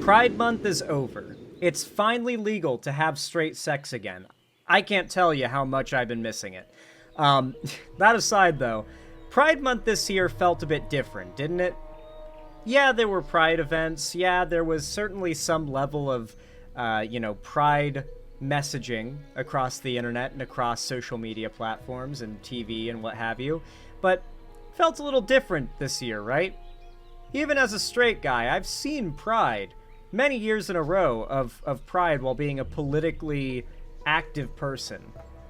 Pride Month is over. It's finally legal to have straight sex again. I can't tell you how much I've been missing it. That aside, though, Pride Month this year felt a bit different, didn't it? Yeah, there were Pride events. Yeah, there was certainly some level of, Pride messaging across the internet and across social media platforms and TV and what have you. But felt a little different this year, right? Even as a straight guy, I've seen Pride many years in a row of Pride while being a politically active person.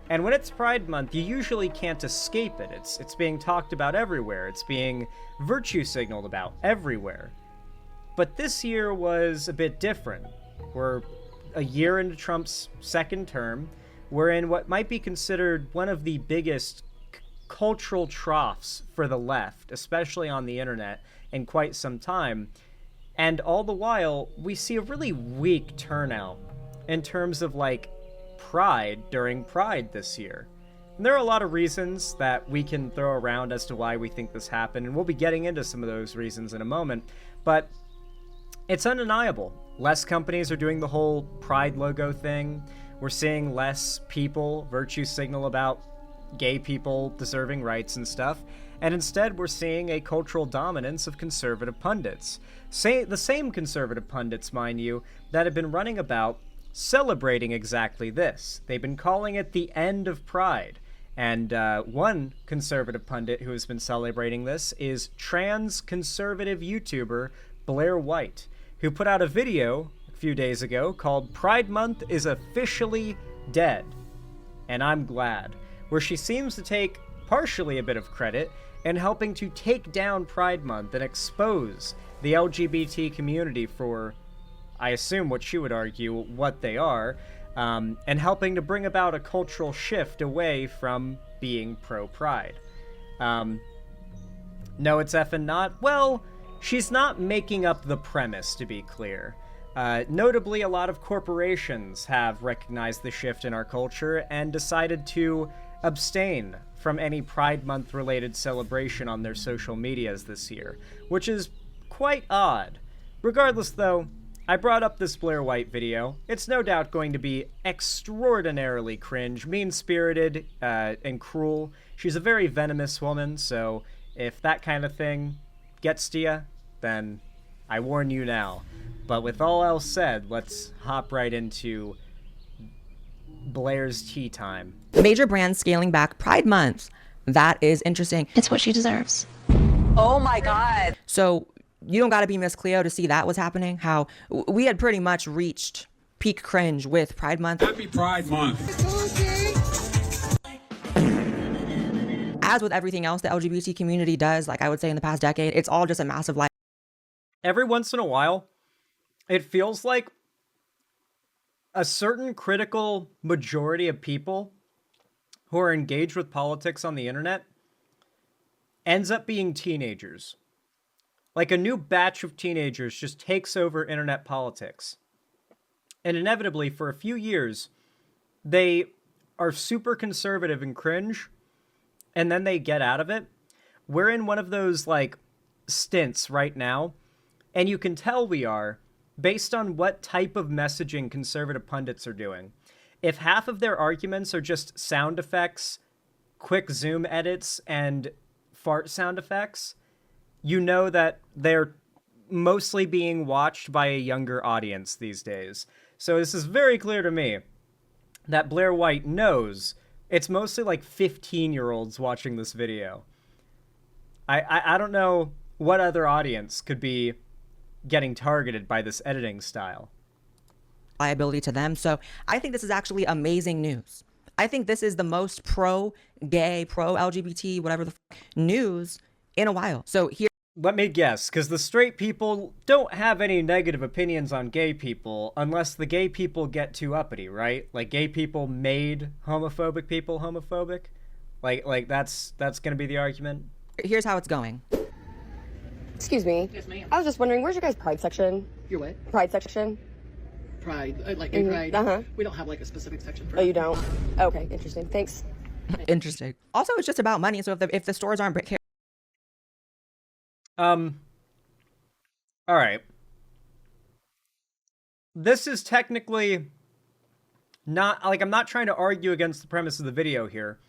And when it's Pride Month, you usually can't escape it. It's being talked about everywhere. It's being virtue signaled about everywhere. But this year was a bit different. We're a year into Trump's second term. We're in what might be considered one of the biggest cultural troughs for the left, especially on the internet, in quite some time. And all the while, we see a really weak turnout in terms of, Pride during Pride this year. And there are a lot of reasons that we can throw around as to why we think this happened, and we'll be getting into some of those reasons in a moment, but it's undeniable. Less companies are doing the whole Pride logo thing. We're seeing less people virtue signal about gay people deserving rights and stuff, and instead we're seeing a cultural dominance of conservative pundits. The same conservative pundits, mind you, that have been running about celebrating exactly this. They've been calling it the end of Pride. And one conservative pundit who has been celebrating this is trans conservative YouTuber Blair White, who put out a video a few days ago called Pride Month is Officially Dead. And I'm glad, where she seems to take partially a bit of credit in helping to take down Pride Month and expose the LGBT community for, I assume what she would argue, what they are, and helping to bring about a cultural shift away from being pro-Pride. No, it's effing not. Well, she's not making up the premise, to be clear. Notably, a lot of corporations have recognized the shift in our culture and decided to abstain from any Pride Month related celebration on their social medias this year, which is quite odd. Regardless, though, I brought up this Blair White video. It's no doubt going to be extraordinarily cringe, mean-spirited, and cruel. She's a very venomous woman, so if that kind of thing gets to you, then I warn you now. But with all else said, let's hop right into Blair's tea time. Major brands scaling back Pride Month. That is interesting. It's what she deserves. Oh my God. So you don't got to be Miss Cleo to see that was happening. How we had pretty much reached peak cringe with Pride Month. Happy Pride Month. As with everything else the LGBT community does, I would say in the past decade, it's all just a massive lie. Every once in a while, it feels like a certain critical majority of people who are engaged with politics on the internet ends up being teenagers. Like a new batch of teenagers just takes over internet politics. And inevitably, for a few years, they are super conservative and cringe, and then they get out of it. We're in one of those, stints right now, and you can tell we are based on what type of messaging conservative pundits are doing. If half of their arguments are just sound effects, quick zoom edits, and fart sound effects, you know that they're mostly being watched by a younger audience these days. So this is very clear to me that Blair White knows it's mostly 15-year-olds watching this video. I don't know what other audience could be getting targeted by this editing style. Liability to them. So I think this is actually amazing news. I think this is the most pro-gay, pro-LGBT, whatever the news in a while. So here. Let me guess, because the straight people don't have any negative opinions on gay people unless the gay people get too uppity, right? Gay people made homophobic people homophobic? That's gonna be the argument? Here's how it's going. Excuse me. Yes, ma'am. I was just wondering, where's your guys' pride section? Your what? Pride section? Pride, gay pride. Uh-huh. We don't have a specific section for Oh, you don't? Okay, interesting. Thanks. Interesting. Also, it's just about money. So if the stores aren't All right. this is technically not, like, I'm not trying to argue against the premise of the video here,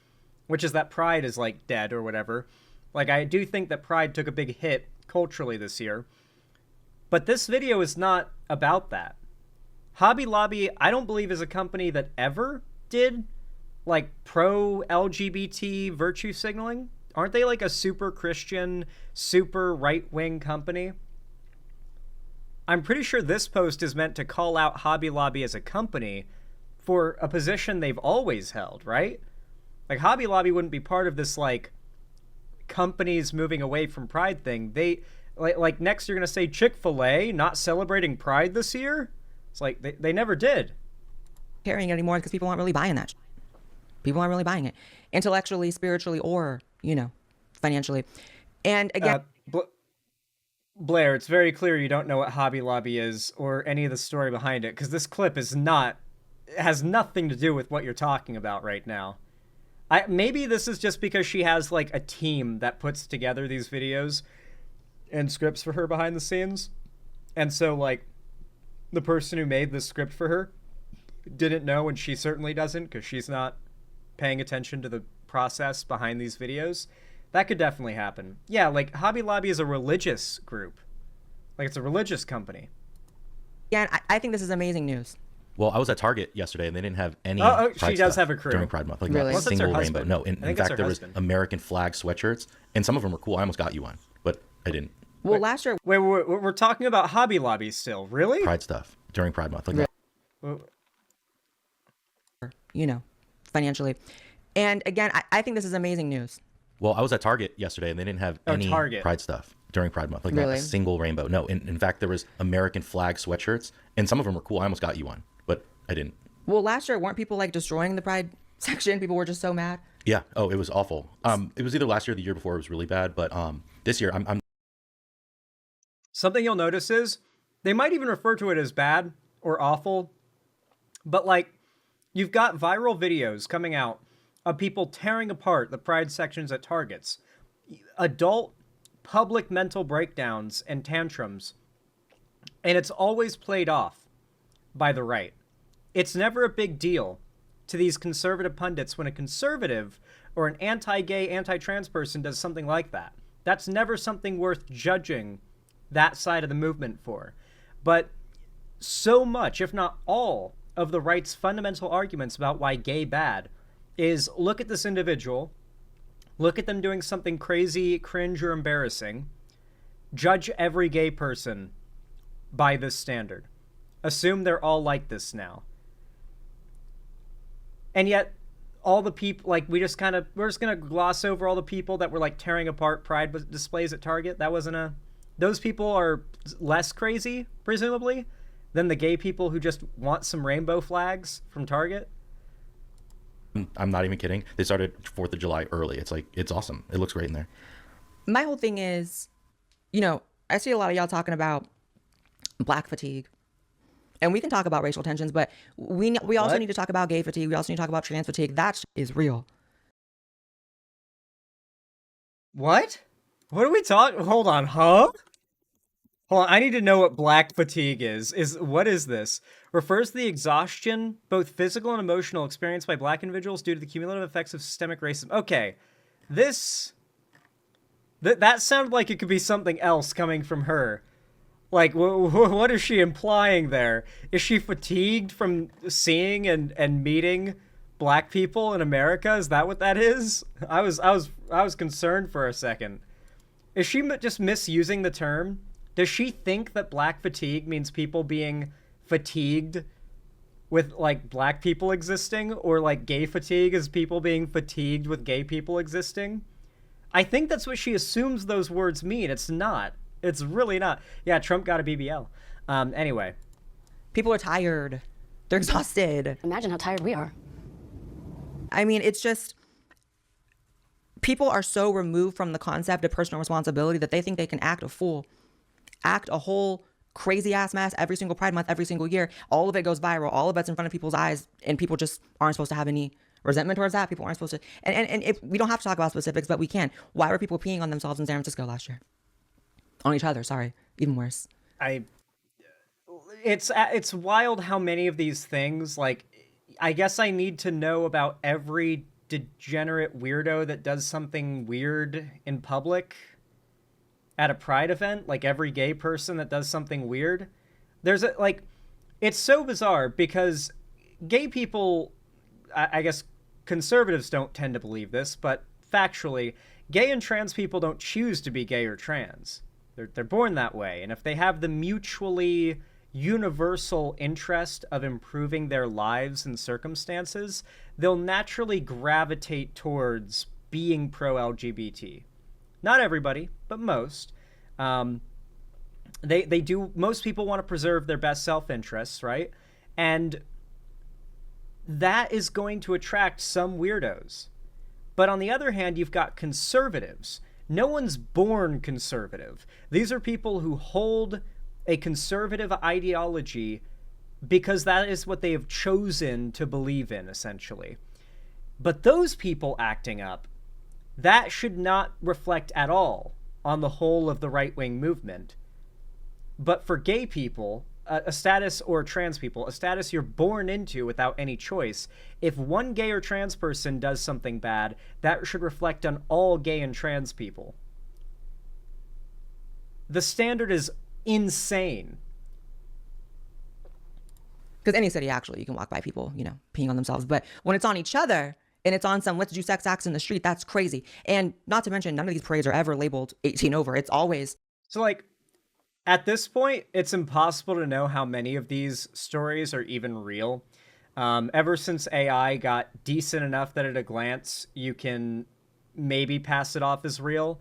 which is that Pride is, like, dead or whatever. Like, I do think that Pride took a big hit culturally this year. But this video is not about that. Hobby Lobby, I don't believe, is a company that ever did, like, pro-LGBT virtue signaling. Aren't they, like, a super Christian, super right-wing company? I'm pretty sure this post is meant to call out Hobby Lobby as a company for a position they've always held, right? Like, Hobby Lobby wouldn't be part of this, like, companies moving away from Pride thing. They, like next you're going to say Chick-fil-A not celebrating Pride this year? It's like, they never did. Carrying it anymore because people aren't really buying that. People aren't really buying it. Intellectually, spiritually, or, you know, financially. And again... Blair, it's very clear you don't know what Hobby Lobby is or any of the story behind it, because this clip is not... has nothing to do with what you're talking about right now. Maybe this is just because she has, like, a team that puts together these videos and scripts for her behind the scenes. And so, like, the person who made this script for her didn't know, and she certainly doesn't, because she's not paying attention to the process behind these videos. That could definitely happen. Yeah, like, Hobby Lobby is a religious group. Like, it's a religious company. Yeah, I think this is amazing news. Well, I was at Target yesterday, and they didn't have any she does have a crew. during Pride Month. Like, Really? not a Unless it's her single rainbow. husband. No, I in think it's fact, her there was husband. American flag sweatshirts, and some of them were cool. I almost got you one, but I didn't. Well, last year... Wait, we're talking about Hobby Lobby still. Really? Pride stuff during Pride Month. Like, you know, financially. And again, I think this is amazing news. well, I was at Target yesterday, and they didn't have any Target. Pride stuff during Pride Month. Like, not Really? a single rainbow. No, in fact, there was American flag sweatshirts, and some of them were cool. I almost got you one, but I didn't. Well, last year, weren't people like destroying the Pride section? People were just so mad. Yeah. Oh, it was awful. It was either last year or the year before. It was really bad, but this year I'm Something you'll notice is they might even refer to it as bad or awful, but, like, you've got viral videos coming out of people tearing apart the Pride sections at Targets. Adult public mental breakdowns and tantrums. And it's always played off by the right. It's never a big deal to these conservative pundits when a conservative or an anti-gay, anti-trans person does something like that. That's never something worth judging that side of the movement for. But so much, if not all, of the right's fundamental arguments about why gay bad is look at this individual, look at them doing something crazy, cringe, or embarrassing, judge every gay person by this standard. Assume they're all like this now. And yet, all the people, like, we're just going to gloss over all the people that were, like, tearing apart Pride displays at Target. That wasn't those people are less crazy, presumably, than the gay people who just want some rainbow flags from Target. I'm not even kidding. They started 4th of July early. It's like, it's awesome. It looks great in there. My whole thing is, you know, I see a lot of y'all talking about black fatigue. And we can talk about racial tensions, but we also need to talk about gay fatigue. We also need to talk about trans fatigue. That is real. What? What are we talking? Hold on, huh? Hold on, I need to know what black fatigue is. What is this? Refers to the exhaustion, both physical and emotional, experienced by black individuals due to the cumulative effects of systemic racism. Okay, that sounded like it could be something else coming from her. Like, what is she implying there? Is she fatigued from seeing and meeting black people in America? Is that what that is? I was concerned for a second. Is she just misusing the term? Does she think that black fatigue means people being fatigued with, like, black people existing, or, like, gay fatigue is people being fatigued with gay people existing? I think that's what she assumes those words mean. It's not. It's really not. Yeah, Trump got a BBL. Anyway. People are tired. They're exhausted. Imagine how tired we are. I mean, it's just, people are so removed from the concept of personal responsibility that they think they can act a fool, act a whole crazy ass mess every single Pride Month, every single year. All of it goes viral. All of it's in front of people's eyes, and people just aren't supposed to have any resentment towards that. People aren't supposed to. And if we don't have to talk about specifics, but we can. Why were people peeing on themselves in San Francisco last year? On each other, sorry. Even worse. it's wild how many of these things, like, I guess I need to know about every degenerate weirdo that does something weird in public at a pride event, like every gay person that does something weird. It's so bizarre because gay people, I guess conservatives don't tend to believe this, but factually, gay and trans people don't choose to be gay or trans. They're born that way, and if they have the mutually universal interest of improving their lives and circumstances, they'll naturally gravitate towards being pro-LGBT. Not everybody, but most. They do. Most people want to preserve their best self-interests, right? And that is going to attract some weirdos. But on the other hand, you've got conservatives. No one's born conservative. These are people who hold a conservative ideology because that is what they have chosen to believe in, essentially. But those people acting up, that should not reflect at all on the whole of the right-wing movement. But for gay people, a status, or trans people, a status you're born into without any choice, if one gay or trans person does something bad, that should reflect on all gay and trans people. The standard is insane. Because any city, actually, you can walk by people, peeing on themselves. But when it's on each other and it's on some let's do sex acts in the street, that's crazy. And not to mention, none of these parades are ever labeled 18 over. It's always. So, like, at this point, it's impossible to know how many of these stories are even real. Ever since AI got decent enough that at a glance you can maybe pass it off as real,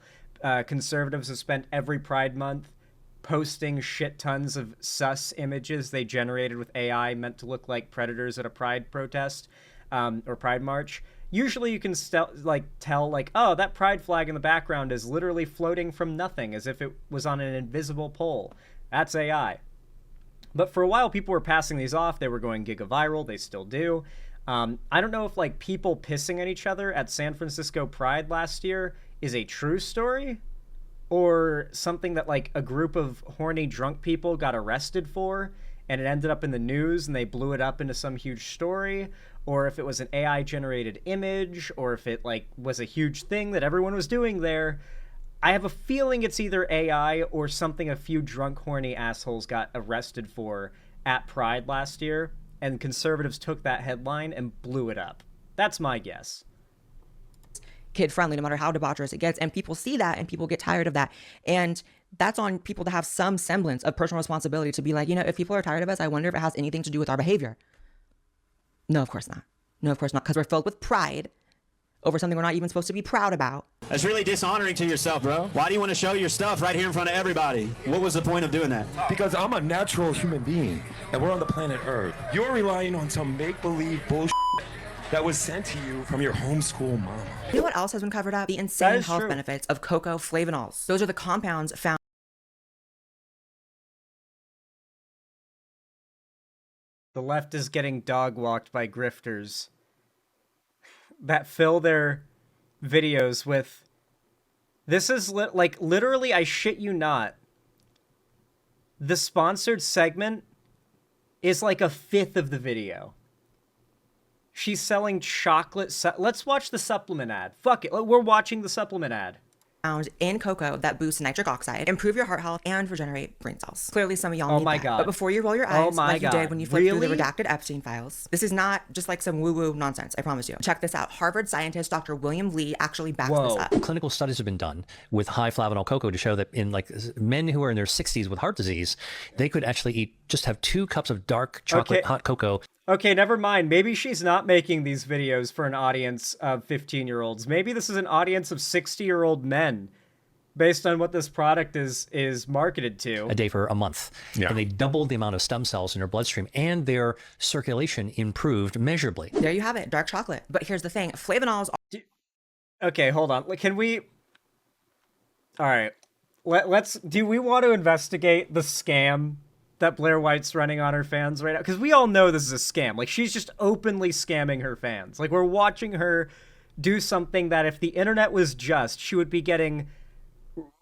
conservatives have spent every Pride Month posting shit tons of sus images they generated with AI meant to look like predators at a Pride protest or Pride march. Usually you can tell, oh, that pride flag in the background is literally floating from nothing as if it was on an invisible pole. That's AI. But for a while, people were passing these off. They were going giga-viral. They still do. I don't know if, like, people pissing at each other at San Francisco Pride last year is a true story or something that, like, a group of horny drunk people got arrested for and it ended up in the news and they blew it up into some huge story, or if it was an AI-generated image, or if it, like, was a huge thing that everyone was doing there. I have a feeling it's either AI or something a few drunk, horny assholes got arrested for at Pride last year, and conservatives took that headline and blew it up. That's my guess. Kid-friendly, no matter how debaucherous it gets. And people see that, and people get tired of that. And that's on people to have some semblance of personal responsibility to be like, if people are tired of us, I wonder if it has anything to do with our behavior. No, of course not. No, of course not. Because we're filled with pride over something we're not even supposed to be proud about. That's really dishonoring to yourself, bro. Why do you want to show your stuff right here in front of everybody? What was the point of doing that? Because I'm a natural human being, and we're on the planet Earth. You're relying on some make-believe bullshit that was sent to you from your homeschool mama. You know what else has been covered up? The insane health true. benefits of cocoa flavanols. Those are the compounds found. The left is getting dog-walked by grifters that fill their videos with... This is, literally, I shit you not. The sponsored segment is like a fifth of the video. She's selling chocolate... Let's watch the supplement ad. Fuck it. We're watching the supplement ad. Found in cocoa that boosts nitric oxide, improve your heart health, and regenerate brain cells. Clearly, some of y'all need that. God. But before you roll your eyes, like you did when you flipped through the Really? redacted Epstein files, this is not just like some woo-woo nonsense, I promise you. Check this out. Harvard scientist Dr. William Lee actually backs this up. Clinical studies have been done with high flavanol cocoa to show that in men who are in their 60s with heart disease, they could actually have 2 cups of dark chocolate hot cocoa. Okay, never mind. Maybe she's not making these videos for an audience of 15-year-olds. Maybe this is an audience of 60-year-old men, based on what this product is marketed to. A day for a month. Yeah. And they doubled the amount of stem cells in their bloodstream, and their circulation improved measurably. There you have it, dark chocolate. But here's the thing, flavanols... Okay, hold on. Can we... All right. Let's... Do we want to investigate the scam that Blair White's running on her fans right now? Because we all know this is a scam. Like, she's just openly scamming her fans. Like, we're watching her do something that if the internet was just, she would be getting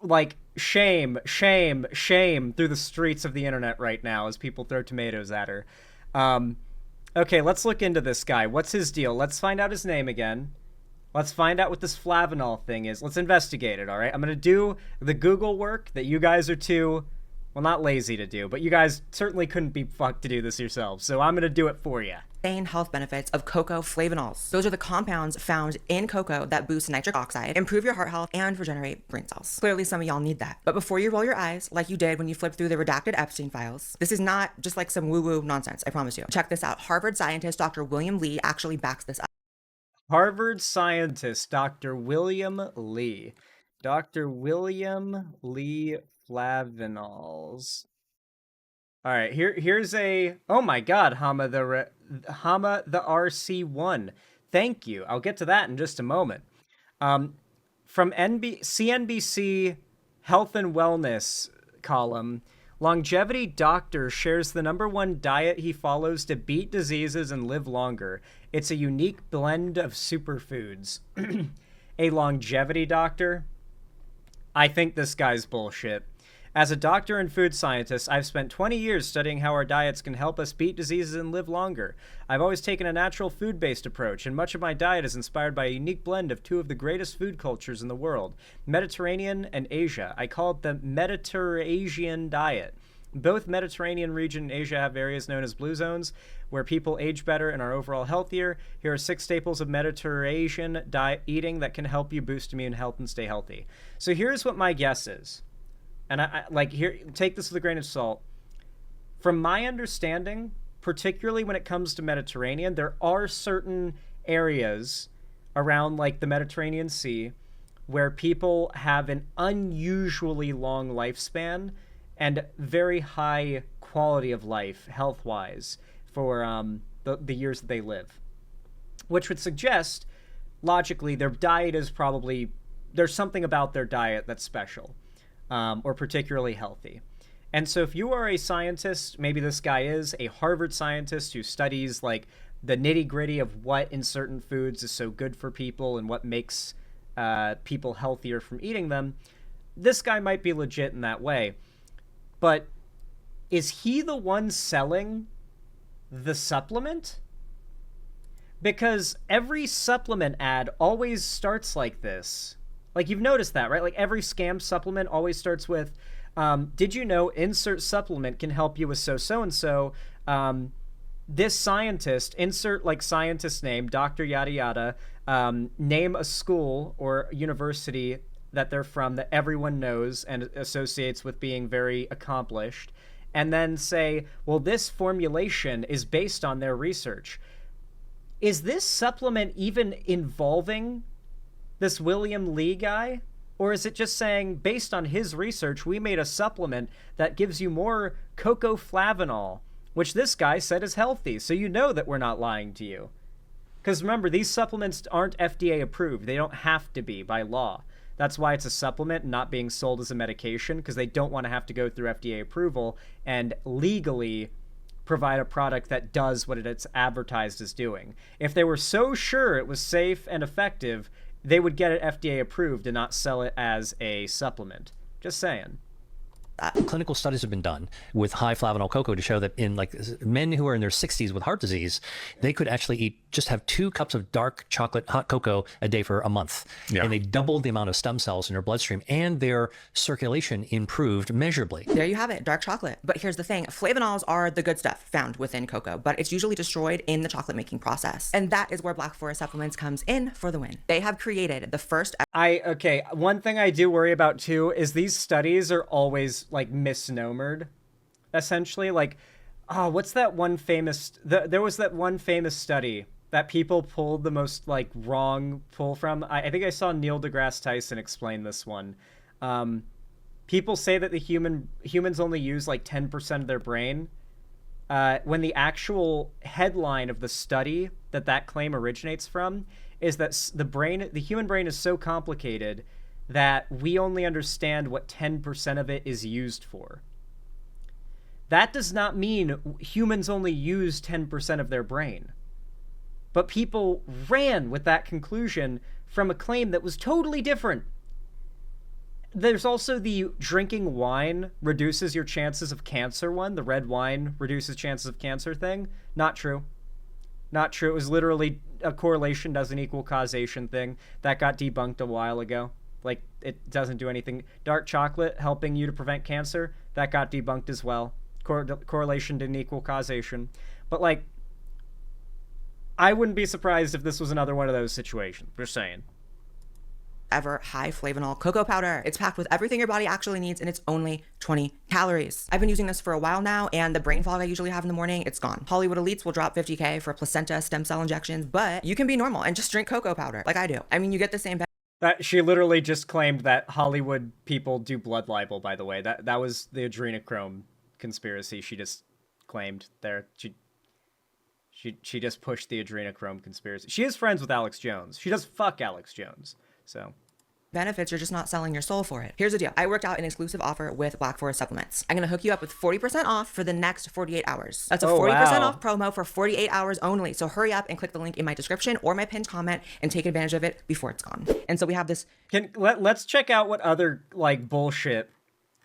like shame, shame, shame through the streets of the internet right now as people throw tomatoes at her. Okay, let's look into this guy. What's his deal? Let's find out his name again. Let's find out what this flavanol thing is. Let's investigate it, all right? I'm going to do the Google work that you guys are too, well, not lazy to do, but you guys certainly couldn't be fucked to do this yourselves, so I'm going to do it for you. Main health benefits of cocoa flavonols. Those are the compounds found in cocoa that boost nitric oxide, improve your heart health, and regenerate brain cells. Clearly, some of y'all need that. But before you roll your eyes, like you did when you flipped through the redacted Epstein files, this is not just like some woo-woo nonsense, I promise you. Check this out. Harvard scientist Dr. William Lee actually backs this up. Harvard scientist Dr. William Lee. Dr. William Lee flavanols. All right, here's a, oh my god, Hama the RC1. Thank you. I'll get to that in just a moment. From CNBC Health and Wellness column, Longevity Doctor shares the #1 diet he follows to beat diseases and live longer. It's a unique blend of superfoods. A longevity doctor? I think this guy's bullshit. As a doctor and food scientist, I've spent 20 years studying how our diets can help us beat diseases and live longer. I've always taken a natural food-based approach, and much of my diet is inspired by a unique blend of two of the greatest food cultures in the world, Mediterranean and Asia. I call it the Mediterranean diet. Both Mediterranean region and Asia have areas known as blue zones, where people age better and are overall healthier. Here are 6 staples of Mediterranean diet eating that can help you boost immune health and stay healthy. So here's what my guess is. And I like, here, take this with a grain of salt. From my understanding, particularly when it comes to Mediterranean, there are certain areas around like the Mediterranean Sea where people have an unusually long lifespan and very high quality of life, health-wise, for the years that they live. Which would suggest, logically, their diet is probably, there's something about their diet that's special. Or particularly healthy. And so if you are a scientist, maybe this guy is a Harvard scientist who studies like the nitty gritty of what in certain foods is so good for people and what makes people healthier from eating them, this guy might be legit in that way. But is he the one selling the supplement? Because every supplement ad always starts like this. Like, you've noticed that, right? Like, every scam supplement always starts with, did you know insert supplement can help you with so-and-so? This scientist, insert, like, scientist name, Dr. Yada Yada, name a school or university that they're from that everyone knows and associates with being very accomplished, and then say, well, this formulation is based on their research. Is this supplement even involving this William Lee guy? Or is it just saying, based on his research, we made a supplement that gives you more cocoa flavanol, which this guy said is healthy, so you know that we're not lying to you. Because remember, these supplements aren't FDA approved. They don't have to be by law. That's why it's a supplement, not being sold as a medication, because they don't want to have to go through FDA approval and legally provide a product that does what it's advertised as doing. If they were so sure it was safe and effective, they would get it FDA approved and not sell it as a supplement. Just saying. Clinical studies have been done with high flavanol cocoa to show that in like men who are in their 60s with heart disease, they could actually just have 2 cups of dark chocolate hot cocoa a day for a month. Yeah. And they doubled the amount of stem cells in their bloodstream, and their circulation improved measurably. There you have it, dark chocolate. But here's the thing, flavonols are the good stuff found within cocoa, but it's usually destroyed in the chocolate making process. And that is where Black Forest Supplements comes in for the win. They have created the first... Okay, one thing I do worry about too is these studies are always like misnomered, essentially. Like, what's that one famous, there was that one famous study that people pulled the most like wrong pull from. I think I saw Neil deGrasse Tyson explain this one. People say that the humans only use like 10% of their brain, when the actual headline of the study that claim originates from is that the human brain is so complicated that we only understand what 10% of it is used for. That does not mean humans only use 10% of their brain. But people ran with that conclusion from a claim that was totally different. there's also the drinking wine reduces your chances of cancer one. The red wine reduces chances of cancer thing. Not true. Not true. It was literally a correlation doesn't equal causation thing. That got debunked a while ago. Like, it doesn't do anything. Dark chocolate helping you to prevent cancer. That got debunked as well. Correlation didn't equal causation. But, like, I wouldn't be surprised if this was another one of those situations. Just saying. Ever high flavanol cocoa powder. It's packed with everything your body actually needs, and it's only 20 calories. I've been using this for a while now, and the brain fog I usually have in the morning, it's gone. Hollywood elites will drop $50K for placenta stem cell injections, but you can be normal and just drink cocoa powder like I do. I mean, you get the same That she literally just claimed that Hollywood people do blood libel, by the way. That was the adrenochrome conspiracy she just claimed there. She just pushed the adrenochrome conspiracy. She is friends with Alex Jones. She does fuck Alex Jones. So benefits, you're just not selling your soul for it. Here's the deal. I worked out an exclusive offer with Black Forest Supplements. I'm going to hook you up with 40% off for the next 48 hours. That's a 40% off promo for 48 hours only. So hurry up and click the link in my description or my pinned comment and take advantage of it before it's gone. And so we have this. Let's check out what other like bullshit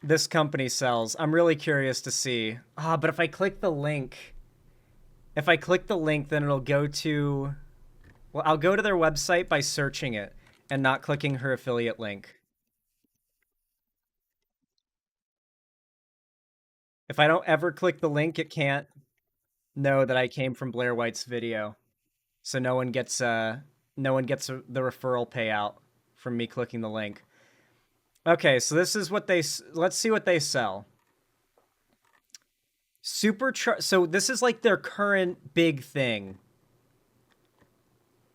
this company sells. I'm really curious to see. But if I click the link, then it'll go to, well, I'll go to their website by searching it and not clicking her affiliate link. If I don't ever click the link, it can't know that I came from Blair White's video. So no one gets the referral payout from me clicking the link. Okay, so this is what let's see what they sell. So this is like their current big thing.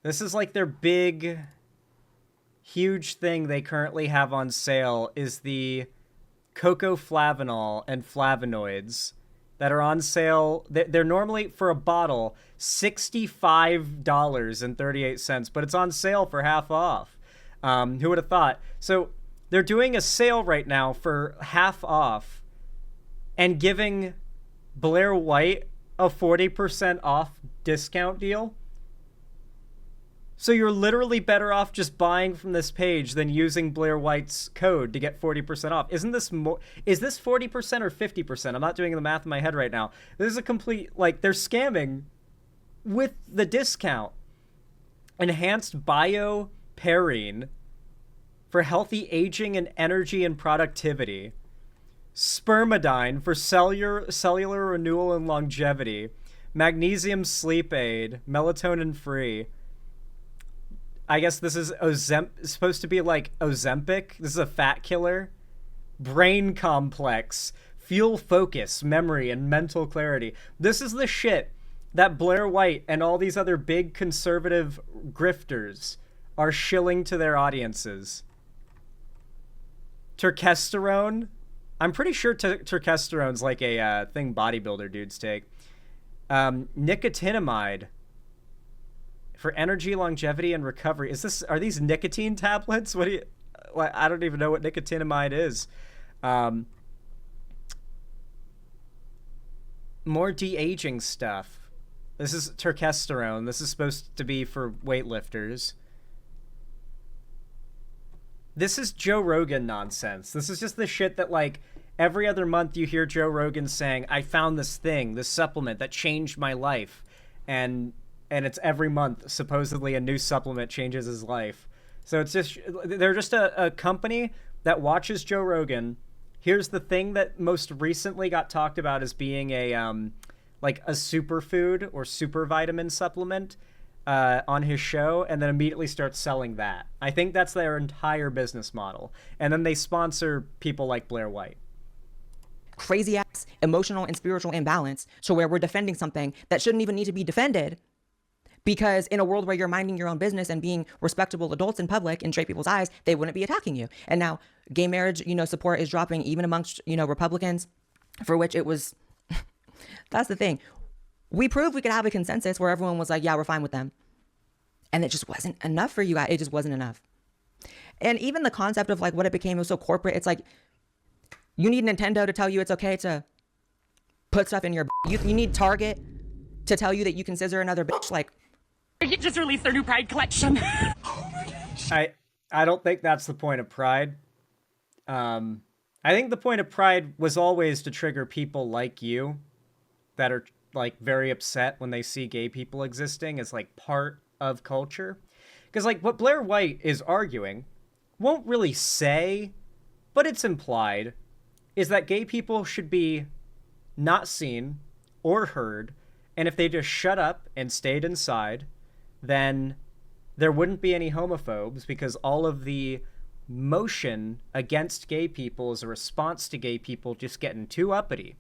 This is like their big, huge thing they currently have on sale is the cocoa flavanol and flavonoids that are on sale. They're normally, for a bottle, $65.38, but it's on sale for half off. Who would have thought? So they're doing a sale right now for half off and giving Blair White a 40% off discount deal. So you're literally better off just buying from this page than using Blair White's code to get 40% off. Isn't this more? Is this 40% or 50%? I'm not doing the math in my head right now. This is a complete, like, they're scamming with the discount. Enhanced bioperine for healthy aging and energy and productivity. Spermidine for cellular renewal and longevity. Magnesium sleep aid, melatonin free. I guess this is supposed to be like Ozempic. This is a fat killer. Brain complex. Fuel focus, memory, and mental clarity. This is the shit that Blair White and all these other big conservative grifters are shilling to their audiences. Turkesterone. I'm pretty sure turkesterone's like a thing bodybuilder dudes take. Nicotinamide. For energy, longevity, and recovery. Are these nicotine tablets? What do you, I don't even know what nicotinamide is. More de-aging stuff. This is turkesterone. This is supposed to be for weightlifters. This is Joe Rogan nonsense. This is just the shit that, like, every other month you hear Joe Rogan saying, I found this thing, this supplement that changed my life. And it's every month, supposedly, a new supplement changes his life. So it's just, they're just a company that watches Joe Rogan. Here's the thing that most recently got talked about as being a, like a superfood or super vitamin supplement on his show, and then immediately starts selling that. I think that's their entire business model. And then they sponsor people like Blair White. Crazy ass emotional and spiritual imbalance to where we're defending something that shouldn't even need to be defended. Because in a world where you're minding your own business and being respectable adults in public in straight people's eyes, they wouldn't be attacking you. And now gay marriage, support is dropping even amongst, Republicans, for which it was, that's the thing. We proved we could have a consensus where everyone was like, yeah, we're fine with them. And it just wasn't enough for you guys. It just wasn't enough. And even the concept of like what it became was so corporate. It's like, you need Nintendo to tell you it's okay to put stuff in your, you need Target to tell you that you can scissor another bitch. Like, Target just released their new Pride collection. I don't think that's the point of Pride. I think the point of Pride was always to trigger people like you that are like very upset when they see gay people existing as like part of culture. Because like what Blair White is arguing won't really say, but it's implied, is that gay people should be not seen or heard, and if they just shut up and stayed inside, then there wouldn't be any homophobes, because all of the motion against gay people is a response to gay people just getting too uppity.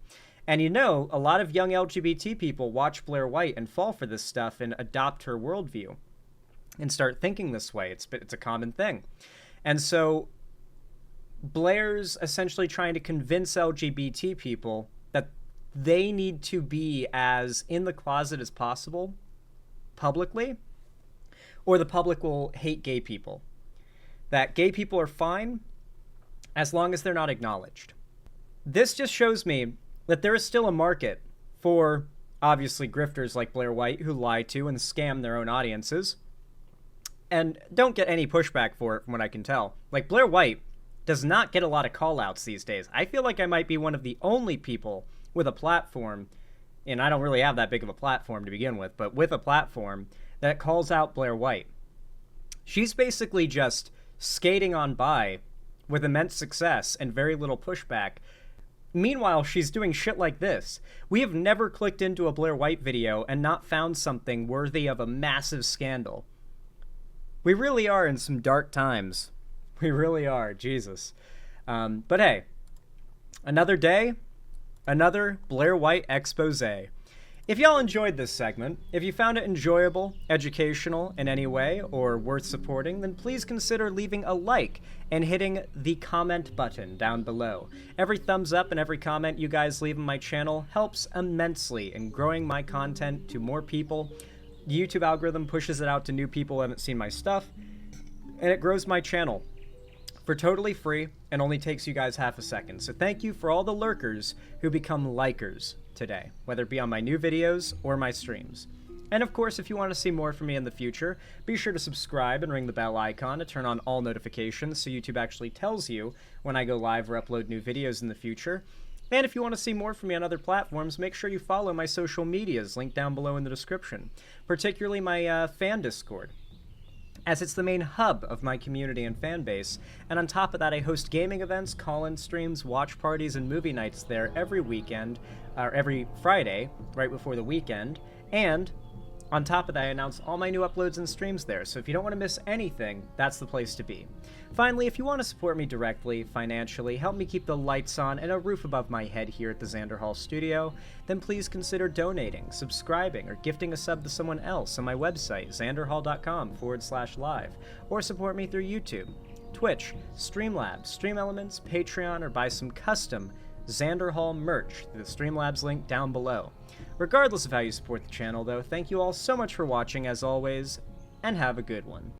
And you know, a lot of young LGBT people watch Blair White and fall for this stuff and adopt her worldview and start thinking this way. It's a common thing. And so Blair's essentially trying to convince LGBT people that they need to be as in the closet as possible publicly, or the public will hate gay people. That gay people are fine as long as they're not acknowledged. This just shows me that there is still a market for, obviously, grifters like Blair White who lie to and scam their own audiences and don't get any pushback for it from what I can tell. Like, Blair White does not get a lot of call-outs these days. I feel like I might be one of the only people with a platform, and I don't really have that big of a platform to begin with, but with a platform that calls out Blair White. She's basically just skating on by with immense success and very little pushback. Meanwhile, she's doing shit like this. We have never clicked into a Blair White video and not found something worthy of a massive scandal. We really are in some dark times. We really are, Jesus. But hey, another day, another Blair White expose. If y'all enjoyed this segment, if you found it enjoyable, educational in any way, or worth supporting, then please consider leaving a like and hitting the comment button down below. Every thumbs up and every comment you guys leave on my channel helps immensely in growing my content to more people. The YouTube algorithm pushes it out to new people who haven't seen my stuff, and it grows my channel for totally free and only takes you guys half a second. So thank you for all the lurkers who become likers today, whether it be on my new videos or my streams. And of course, if you want to see more from me in the future, be sure to subscribe and ring the bell icon to turn on all notifications so YouTube actually tells you when I go live or upload new videos in the future. And if you want to see more from me on other platforms, make sure you follow my social medias linked down below in the description, particularly my fan Discord, as it's the main hub of my community and fan base. And on top of that, I host gaming events, call-in streams, watch parties, and movie nights there every weekend, or every Friday, right before the weekend. And on top of that, I announce all my new uploads and streams there, so if you don't want to miss anything, that's the place to be. Finally, if you want to support me directly, financially, help me keep the lights on and a roof above my head here at the Xander Hall studio, then please consider donating, subscribing, or gifting a sub to someone else on my website, xanderhall.com/live, or support me through YouTube, Twitch, Streamlabs, Stream Elements, Patreon, or buy some custom Xander Hall merch through the Streamlabs link down below. Regardless of how you support the channel, though, thank you all so much for watching, as always, and have a good one.